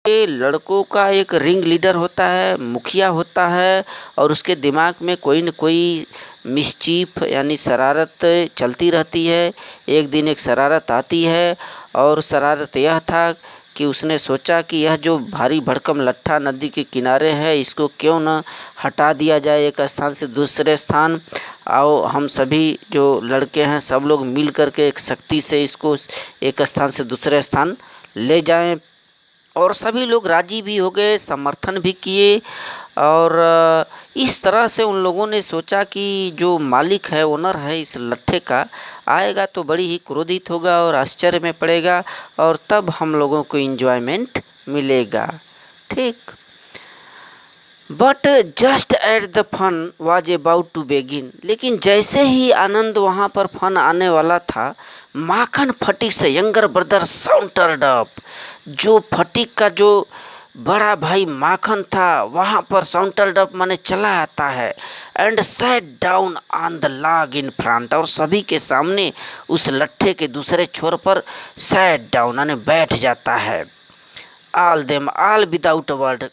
ये लड़कों का एक रिंग लीडर होता है, मुखिया होता है, और उसके दिमाग में कोई न कोई मिसचीफ यानी शरारत चलती रहती है। एक दिन एक शरारत आती है, और शरारत यह था कि उसने सोचा कि यह जो भारी भरकम लट्ठा नदी के किनारे है, इसको क्यों न हटा दिया जाए एक स्थान से दूसरे स्थान। आओ हम सभी जो लड़के हैं सब लोग मिल करके एक शक्ति से इसको एक स्थान से दूसरे स्थान ले जाएं। और सभी लोग राजी भी हो गए, समर्थन भी किए। और इस तरह से उन लोगों ने सोचा कि जो मालिक है, ओनर है इस लट्ठे का, आएगा तो बड़ी ही क्रोधित होगा और आश्चर्य में पड़ेगा, और तब हम लोगों को एंजॉयमेंट मिलेगा। ठीक। But just at the fun was about to begin, लेकिन जैसे ही आनंद वहाँ पर फन आने वाला था, माखन फटीक से यंगर ब्रदर साउंटर्ड अप। जो फटीक का जो बड़ा भाई माखन था वहाँ पर साउंटर्ड अप माने चला आता है, and sat down on the log in front, और सभी के सामने उस लट्ठे के दूसरे छोर पर सैट डाउन यानी बैठ जाता है। All them all without a word,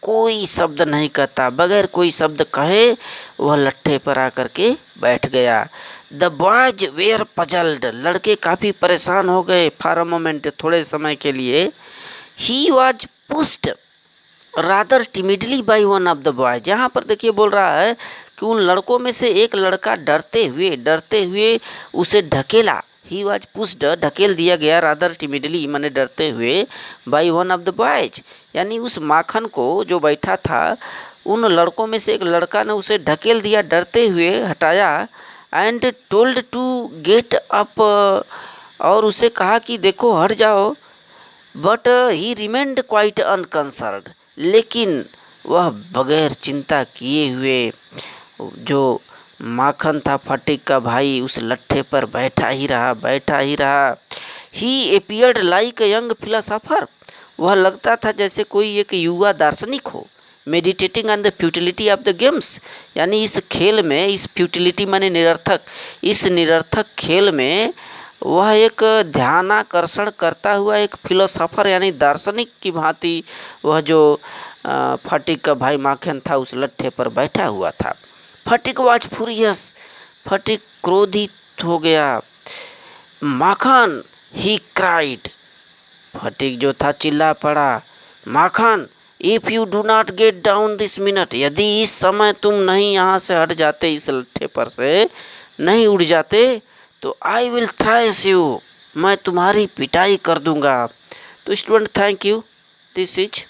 कोई शब्द नहीं कहता, बगैर कोई शब्द कहे वह लट्ठे पर आकर के बैठ गया। द बॉयज वेयर पजल्ड, लड़के काफ़ी परेशान हो गए फॉर अ मोमेंट, थोड़े समय के लिए। He was pushed rather timidly by one of the boys, यहाँ पर देखिए बोल रहा है कि उन लड़कों में से एक लड़का डरते हुए उसे ढकेला। ही वॉज पुस्ड, ढकेल दिया गया, रादर टिमिडली माने डरते हुए, by one of the boys, यानी उस माखन को जो बैठा था उन लड़कों में से एक लड़का ने उसे ढकेल दिया, डरते हुए हटाया। And told to get up, और उसे कहा कि देखो हट जाओ। But he remained quite unconcerned, लेकिन वह बगैर चिंता किए हुए, जो माखन था फटीक का भाई, उस लट्ठे पर बैठा ही रहा। He appeared like a young philosopher, वह लगता था जैसे कोई एक युवा दार्शनिक हो। Meditating on the futility of the games, यानी इस खेल में, इस फ्यूटिलिटी माने निरर्थक, इस निरर्थक खेल में वह एक ध्यानाकर्षण करता हुआ एक फिलोसोफर यानी दार्शनिक की भांति वह जो फटीक का भाई माखन था उस लट्ठे पर बैठा हुआ था। फटीक वॉज फ्यूरियस, फटीक क्रोधित हो गया। माखन, ही क्राइड, फटीक जो था चिल्ला पड़ा, Makhan if you do not get down this minute, यदि इस समय तुम नहीं यहाँ से हट जाते, इस लट्ठे पर से नहीं उड़ जाते, तो आई विल थ्रैश यू, मैं तुम्हारी पिटाई कर दूंगा। तो student thank you, this is